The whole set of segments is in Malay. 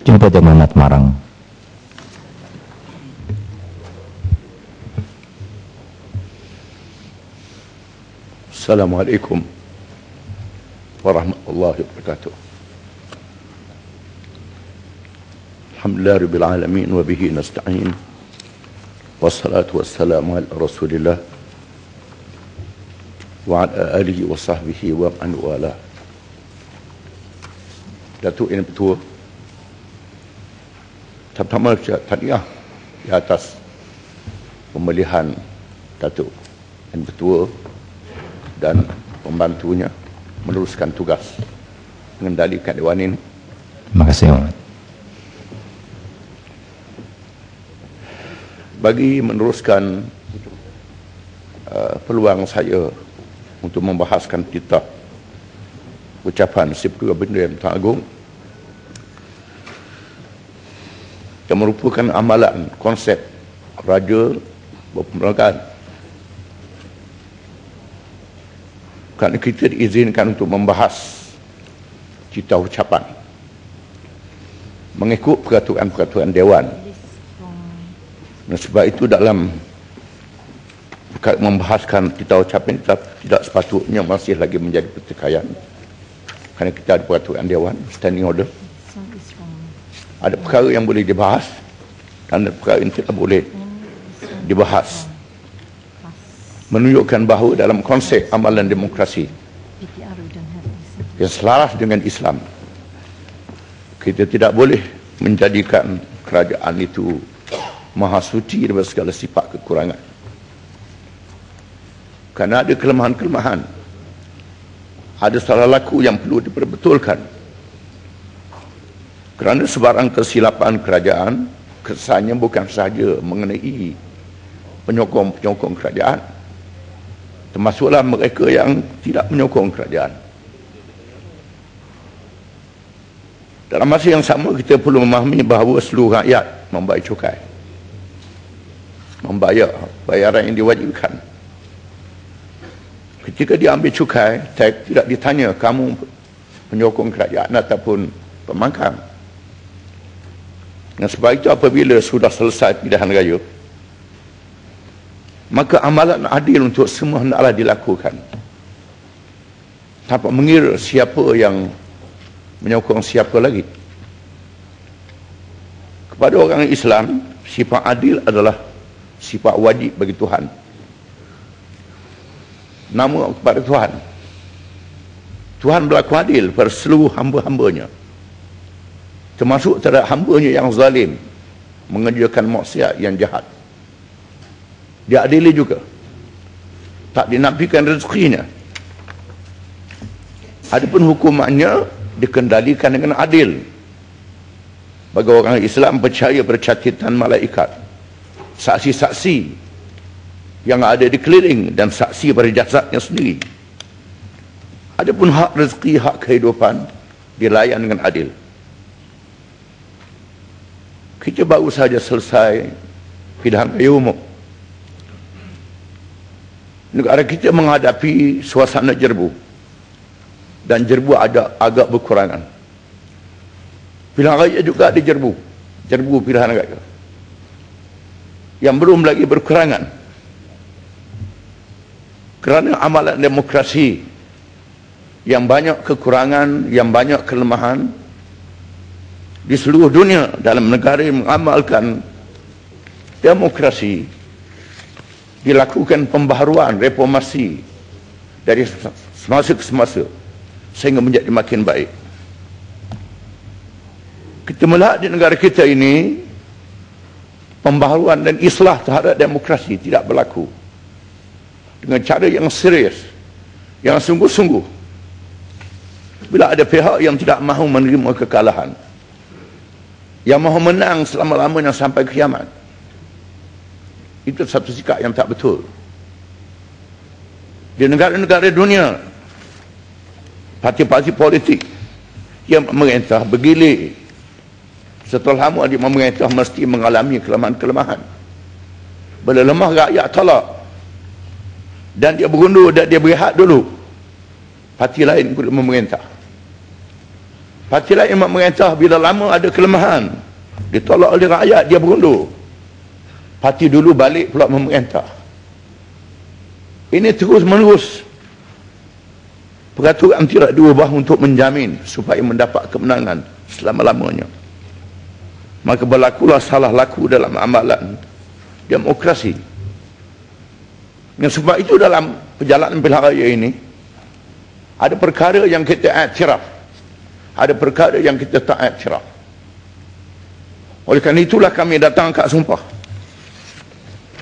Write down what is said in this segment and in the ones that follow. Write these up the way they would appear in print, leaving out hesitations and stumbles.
Jumpa Muhammad Marang. Assalamualaikum warahmatullahi wabarakatuh. Alhamdulillah rabbil alamin wa bihi nasta'in. Wassalatu wassalamu ala Rasulillah wa ala alihi wa sahbihi wa man wala. Datuk Yang Pertua, pertama tahniah di atas pemilihan Datuk Yang Pertua dan pembantunya meneruskan tugas mengendalikan Dewan ini. Terima kasih, Muhammad. Bagi meneruskan peluang saya untuk membahaskan kitab ucapan si Pertua Benda Yang Tuan Agong yang merupakan amalan konsep Raja Berperlembagaan. Kerana kita diizinkan untuk membahas kitab ucapan mengikut peraturan-peraturan Dewan. Dan sebab itu dalam membahaskan kitab ucapan tidak sepatutnya masih lagi menjadi pertikaian. Kerana kita ada peraturan Dewan, standing order. Ada perkara yang boleh dibahas dan ada perkara yang tidak boleh dibahas. Menunjukkan bahawa dalam konsep amalan demokrasi yang selaras dengan Islam, kita tidak boleh menjadikan kerajaan itu maha suci daripada segala sifat kekurangan. Kerana ada kelemahan-kelemahan, ada salah laku yang perlu diperbetulkan. Kerana sebarang kesilapan kerajaan, kesannya bukan sahaja mengenai penyokong-penyokong kerajaan, termasuklah mereka yang tidak menyokong kerajaan. Dalam masa yang sama, kita perlu memahami bahawa seluruh rakyat membayar cukai, membayar bayaran yang diwajibkan. Ketika dia ambil cukai, tidak ditanya kamu penyokong kerajaan ataupun pembangkang. Dan sebab itu apabila sudah selesai pilihan raya, maka amalan adil untuk semua hendaklah dilakukan tanpa mengira siapa yang menyokong siapa lagi. Kepada orang Islam, sifat adil adalah sifat wajib bagi Tuhan. Nama kepada Tuhan, Tuhan berlaku adil pada seluruh hamba-hambanya, termasuk terhadap hambanya yang zalim, mengerjakan maksiat yang jahat. Dia adili juga, tak dinafikan rezekinya. Adapun hukumannya dikendalikan dengan adil. Bagi orang Islam percaya percatitan malaikat, saksi-saksi yang ada di keliling dan saksi pada jasadnya sendiri. Adapun hak rezeki, hak kehidupan dilayan dengan adil. Kita baru saja selesai pilihan raya umum. Negara kita menghadapi suasana jerbu, dan jerbu ada agak berkurangan. Pilihan raya juga ada jerbu pilihan raya yang belum lagi berkurangan. Kerana amalan demokrasi yang banyak kekurangan, yang banyak kelemahan di seluruh dunia, dalam negara yang mengamalkan demokrasi dilakukan pembaharuan, reformasi dari semasa ke semasa sehingga menjadi makin baik. Kita melihat di negara kita ini pembaharuan dan islah terhadap demokrasi tidak berlaku dengan cara yang serius, yang sungguh-sungguh. Bila ada pihak yang tidak mahu menerima kekalahan, yang mahu menang selama-lamanya sampai kiamat, itu satu sikap yang tak betul. Di negara-negara dunia, parti-parti politik yang memerintah bergilir setelah lama dia memerintah mesti mengalami kelemahan-kelemahan. Bila lemah, rakyat tolak dan dia berundur dan dia berehat dulu, parti lain ikut memerintah. Parti lain yang memerintah bila lama ada kelemahan, ditolak oleh rakyat, dia berundur. Parti dulu balik pula memerintah. Ini terus menerus. Peraturan tidak diubah untuk menjamin supaya mendapat kemenangan selama-lamanya. Maka berlakulah salah laku dalam amalan demokrasi. Yang sebab itu dalam perjalanan pilihan raya ini, ada perkara yang kita iktiraf, ada perkara yang kita tak iktiraf. Oleh kerana itulah kami datang ke sumpah.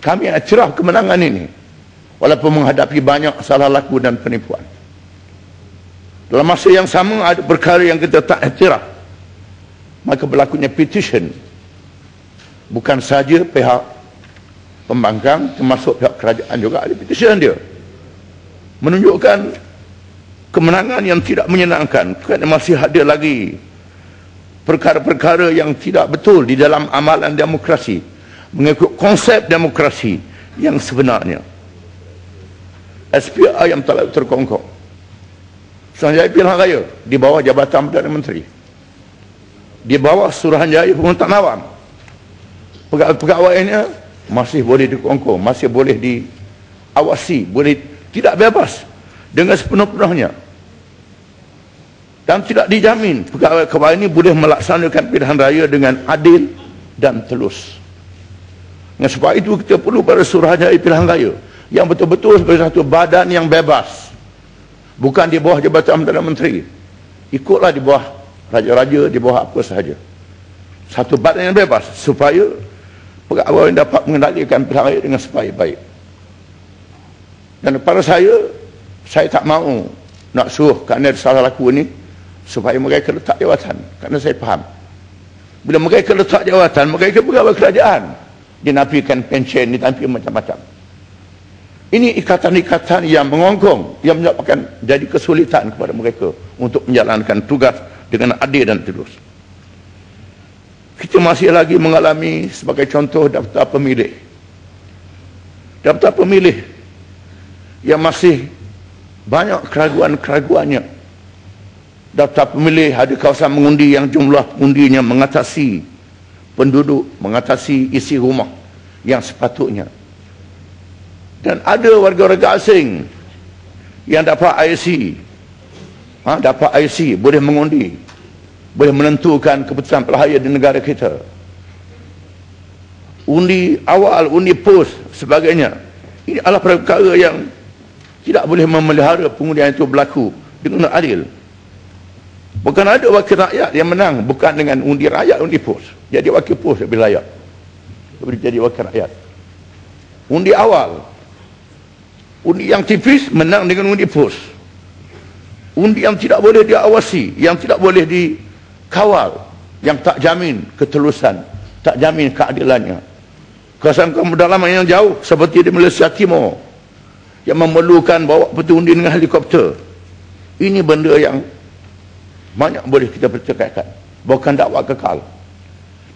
Kami iktiraf kemenangan ini, walaupun menghadapi banyak salah laku dan penipuan. Dalam masa yang sama ada perkara yang kita tak iktiraf. Maka berlakunya petition. Bukan saja pihak pembangkang, termasuk pihak kerajaan juga ada petition dia. Menunjukkan kemenangan yang tidak menyenangkan, kerana masih ada lagi perkara-perkara yang tidak betul di dalam amalan demokrasi, mengikut konsep demokrasi yang sebenarnya. SPR yang telah terkongkong Suruhanjaya Pilihan Raya di bawah Jabatan Perdana Menteri, di bawah Suruhanjaya Pemerintahan Awam, pegawai-pegawainya masih boleh dikongkong, masih boleh diawasi, boleh tidak bebas dengan sepenuh-penuhnya, dan tidak dijamin pegawai-pegawai ini boleh melaksanakan pilihan raya dengan adil dan telus. Dengan sebab itu kita perlu pada Suruhanjaya Pilihan Raya yang betul-betul sebagai satu badan yang bebas, bukan di bawah Jabatan Perdana Menteri, ikutlah di bawah raja-raja, di bawah apa sahaja. Satu badan yang bebas supaya pegawai dapat mengendalikan pilihan raya dengan sebaik-baik. Dan pada saya tak mahu nak suruh kerana salah laku ni supaya mereka letak jawatan, kerana saya faham bila mereka letak jawatan, mereka pegawai kerajaan, dinafikan pension, dinafikan macam-macam. Ini ikatan-ikatan yang mengongkong, yang menyebabkan jadi kesulitan kepada mereka untuk menjalankan tugas dengan adil dan tulus. Kita masih lagi mengalami sebagai contoh daftar pemilih. Daftar pemilih yang masih banyak keraguan-keraguannya. Daftar pemilih ada kawasan mengundi yang jumlah undinya mengatasi penduduk, mengatasi isi rumah yang sepatutnya. Dan ada warga-warga asing yang dapat IC, dapat IC, boleh mengundi, boleh menentukan keputusan pilihan di negara kita. Undi awal, undi pos, sebagainya. Ini adalah perkara yang tidak boleh memelihara pengundian itu berlaku dengan adil. Bukan ada wakil rakyat yang menang bukan dengan undi rakyat, undi pos. Jadi wakil pos lebih layak daripada jadi wakil rakyat. Undi awal, undi yang tipis menang dengan undi pos. Undi yang tidak boleh diawasi, yang tidak boleh dikawal, yang tak jamin ketelusan, tak jamin keadilannya. Kawasan pedalaman yang jauh seperti di Malaysia Timur yang memerlukan bawa peti undi dengan helikopter. Ini benda yang banyak boleh kita percakapkan. Bukan dakwah kekal.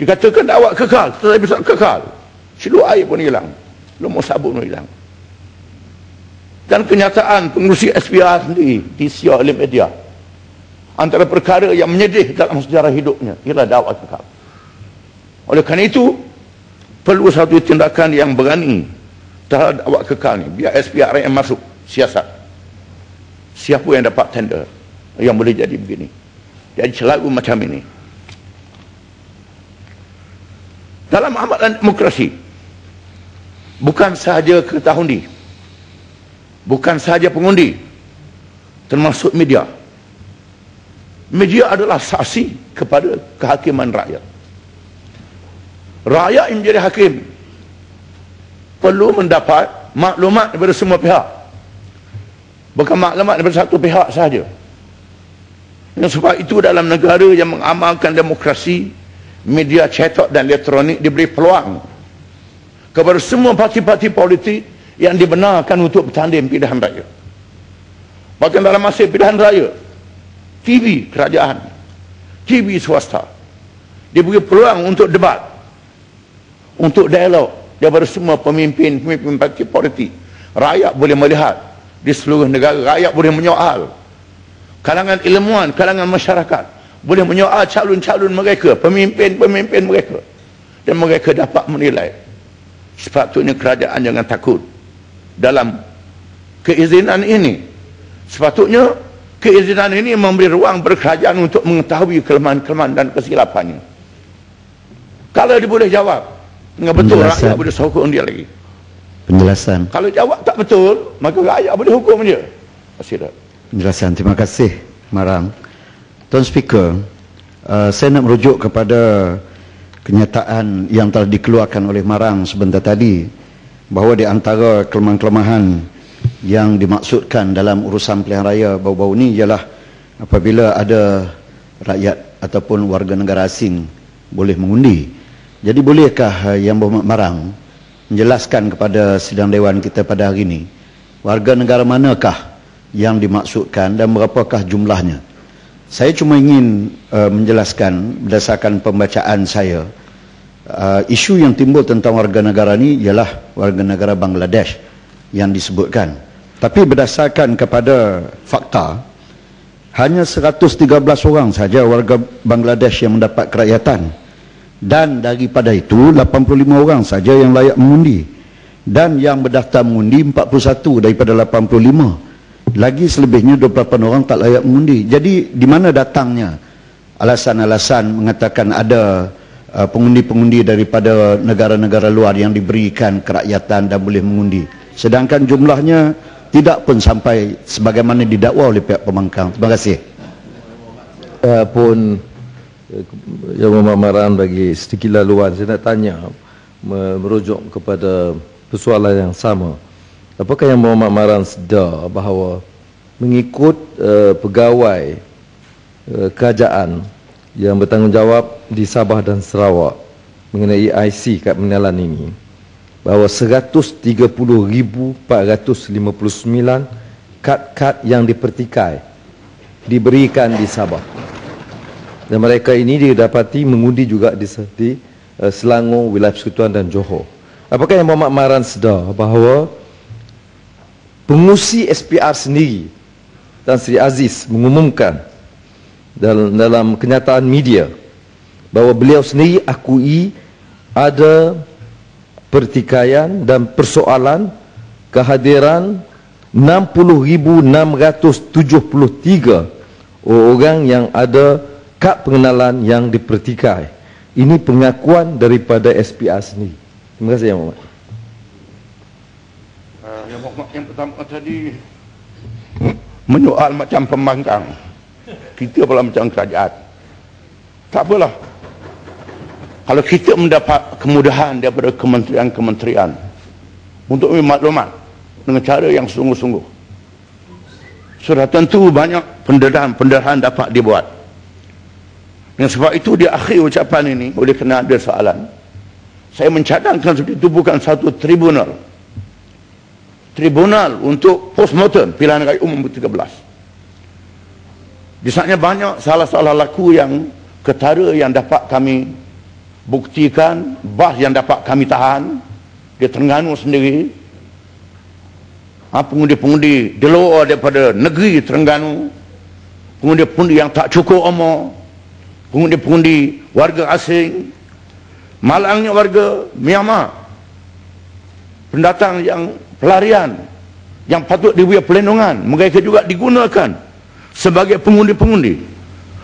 Dikatakan dakwah kekal, tetapi bisa kekal. Seluruh air pun hilang, lumur sabun pun hilang. Dan kenyataan pengurusi SPR sendiri disiar oleh media, antara perkara yang menyedih dalam sejarah hidupnya ialah dakwah kekal. Oleh kerana itu perlu satu tindakan yang berani terhadap dakwah kekal ni. Biar SPR yang masuk siasat, siapa yang dapat tender yang boleh jadi begini, jadi selalu macam ini. Dalam amalan demokrasi, bukan sahaja kereta undi, bukan sahaja pengundi, termasuk media. Media adalah saksi kepada kehakiman rakyat. Rakyat yang menjadi hakim perlu mendapat maklumat daripada semua pihak, bukan maklumat daripada satu pihak sahaja. Dan sebab itu dalam negara yang mengamalkan demokrasi, media cetak dan elektronik diberi peluang kepada semua parti-parti politik yang dibenarkan untuk bertanding pilihan raya. Bahkan dalam masa pilihan raya, TV kerajaan, TV swasta diberi peluang untuk debat, untuk dialog daripada semua pemimpin parti politik. Rakyat boleh melihat di seluruh negara, rakyat boleh menyoal. Kalangan ilmuwan, kalangan masyarakat boleh menyoal calon-calon mereka, pemimpin-pemimpin mereka, dan mereka dapat menilai. Sepatutnya kerajaan jangan takut dalam keizinan ini. Sepatutnya keizinan ini memberi ruang berkerajaan untuk mengetahui kelemahan-kelemahan dan kesilapannya. Kalau dia boleh jawab dengan betul, rakyat boleh sokong dia lagi. Penjelasan. Kalau jawab tak betul, maka rakyat boleh hukum dia. Penjelasan. Terima kasih, Marang. Tuan Speaker, saya nak merujuk kepada kenyataan yang telah dikeluarkan oleh Marang sebentar tadi, bahawa di antara kelemahan-kelemahan yang dimaksudkan dalam urusan pilihan raya baru-baru ini ialah apabila ada rakyat ataupun warga negara asing boleh mengundi. Jadi bolehkah Yang Berhormat Marang menjelaskan kepada sidang dewan kita pada hari ini, warga negara manakah yang dimaksudkan dan berapakah jumlahnya? Saya cuma ingin menjelaskan berdasarkan pembacaan saya, isu yang timbul tentang warga negara ini ialah warga negara Bangladesh yang disebutkan. Tapi berdasarkan kepada fakta, hanya 113 orang saja warga Bangladesh yang mendapat kerakyatan. Dan daripada itu, 85 orang saja yang layak mengundi. Dan yang berdaftar mengundi 41 daripada 85. Lagi selebihnya 28 orang tak layak mengundi. Jadi di mana datangnya alasan-alasan mengatakan ada pengundi-pengundi daripada negara-negara luar yang diberikan kerakyatan dan boleh mengundi, sedangkan jumlahnya tidak pun sampai sebagaimana didakwa oleh pihak pembangkang. Terima kasih. Yang Marang bagi sedikit laluan, saya nak tanya merujuk kepada persoalan yang sama. Apakah Yang Berhormat Marang sedar bahawa mengikut pegawai kerajaan yang bertanggungjawab di Sabah dan Sarawak mengenai IC kad pengenalan ini, bahawa 130,459 kad-kad yang dipertikai diberikan di Sabah, dan mereka ini didapati mengundi juga di Selangor, wilayah Persekutuan dan Johor. Apakah Yang Berhormat Marang sedar bahawa pengurusi SPR sendiri, Tan Sri Aziz, mengumumkan dalam kenyataan media bahawa beliau sendiri akui ada pertikaian dan persoalan kehadiran 60,673 orang yang ada kad pengenalan yang dipertikai. Ini pengakuan daripada SPR sendiri. Terima kasih Yang Berhormat. Yang pertama tadi menyoal macam pembangkang, kita pula macam kerajaan. Tak apalah, kalau kita mendapat kemudahan daripada kementerian-kementerian untuk memberi maklumat dengan cara yang sungguh-sungguh, sudah tentu banyak pendarahan dapat dibuat. Dengan sebab itu di akhir ucapan ini, oleh kerana ada soalan, saya mencadangkan ditubuhkan satu tribunal untuk postmortem pilihan raya umum 13. Di sana banyak salah-salah laku yang ketara yang dapat kami buktikan, bah yang dapat kami tahan di Terengganu sendiri. Pengundi-pengundi di luar daripada negeri Terengganu, pengundi-pengundi yang tak cukup umur, pengundi-pengundi warga asing, malangnya warga Myanmar, pendatang yang pelarian yang patut diberi perlindungan, mereka juga digunakan sebagai pengundi-pengundi.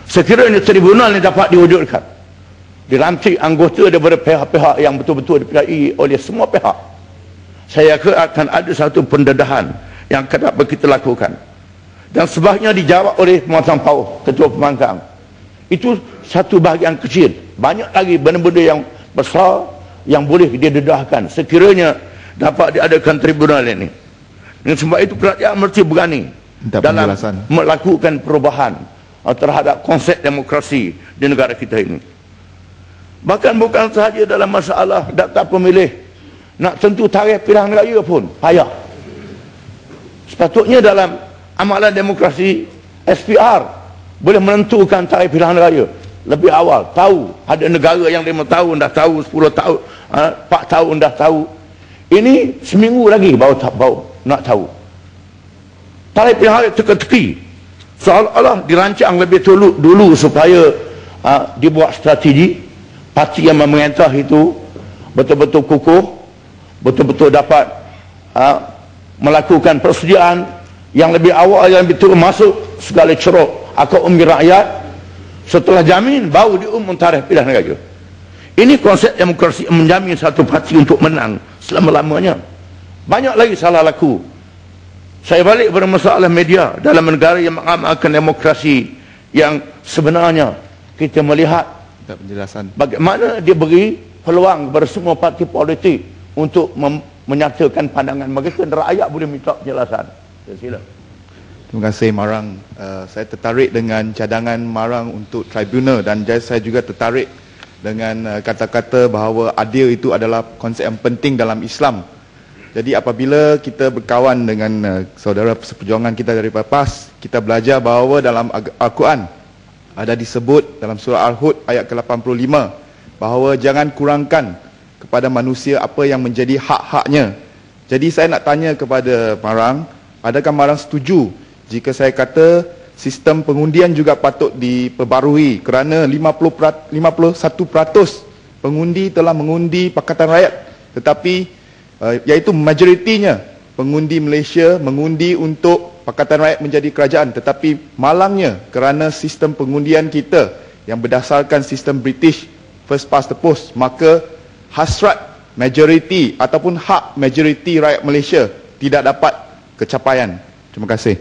Sekiranya tribunal ini dapat diwujudkan, dilantik anggota daripada pihak-pihak yang betul-betul dipercayai oleh semua pihak, saya akan ada satu pendedahan yang akan dapat kita lakukan, dan sebabnya dijawab oleh Penguasaan Pauh, Ketua Pembangkang. Itu satu bahagian kecil, banyak lagi benda-benda yang besar yang boleh didedahkan sekiranya dapat diadakan tribunal ini. Dengan sebab itu kerajaan mesti berani dalam melakukan perubahan terhadap konsep demokrasi di negara kita ini. Bahkan bukan sahaja dalam masalah daftar pemilih, nak tentu tarikh pilihan raya pun payah. Sepatutnya dalam amalan demokrasi, SPR boleh menentukan tarikh pilihan raya lebih awal. Tahu, ada negara yang 5 tahun dah tahu, 10 tahun, 4 tahun dah tahu. Ini seminggu lagi baru nak tahu. Tarikh pilihan raya teka-teki. Seolah-olah dirancang lebih dulu supaya dibuat strategi parti yang memerintah itu betul-betul kukuh, betul-betul dapat melakukan persediaan yang lebih awal, yang betul masuk segala ceruk akal umum rakyat. Setelah jamin baru diumum tarikh pilihan raya. Ini konsep demokrasi yang menjamin satu parti untuk menang selama-lamanya. Banyak lagi salah laku. Saya balik pada masalah media dalam negara yang mengamalkan demokrasi yang sebenarnya kita melihat penjelasan bagaimana dia beri peluang kepada semua parti politik untuk menyatakan pandangan mereka dan rakyat boleh minta penjelasan. Sila. Terima kasih Marang. Saya tertarik dengan cadangan Marang untuk tribunal dan saya juga tertarik dengan kata-kata bahawa adil itu adalah konsep yang penting dalam Islam. Jadi apabila kita berkawan dengan saudara seperjuangan kita dari PAS, kita belajar bahawa dalam Al-Quran ada disebut dalam surah Al-Hud ayat ke-85 bahawa jangan kurangkan kepada manusia apa yang menjadi hak-haknya. Jadi saya nak tanya kepada Marang, adakah Marang setuju jika saya kata sistem pengundian juga patut diperbarui kerana 51% pengundi telah mengundi Pakatan Rakyat, tetapi iaitu majoritinya pengundi Malaysia mengundi untuk Pakatan Rakyat menjadi kerajaan, tetapi malangnya kerana sistem pengundian kita yang berdasarkan sistem British first past the post, maka hasrat majoriti ataupun hak majoriti rakyat Malaysia tidak dapat kecapaian. Terima kasih.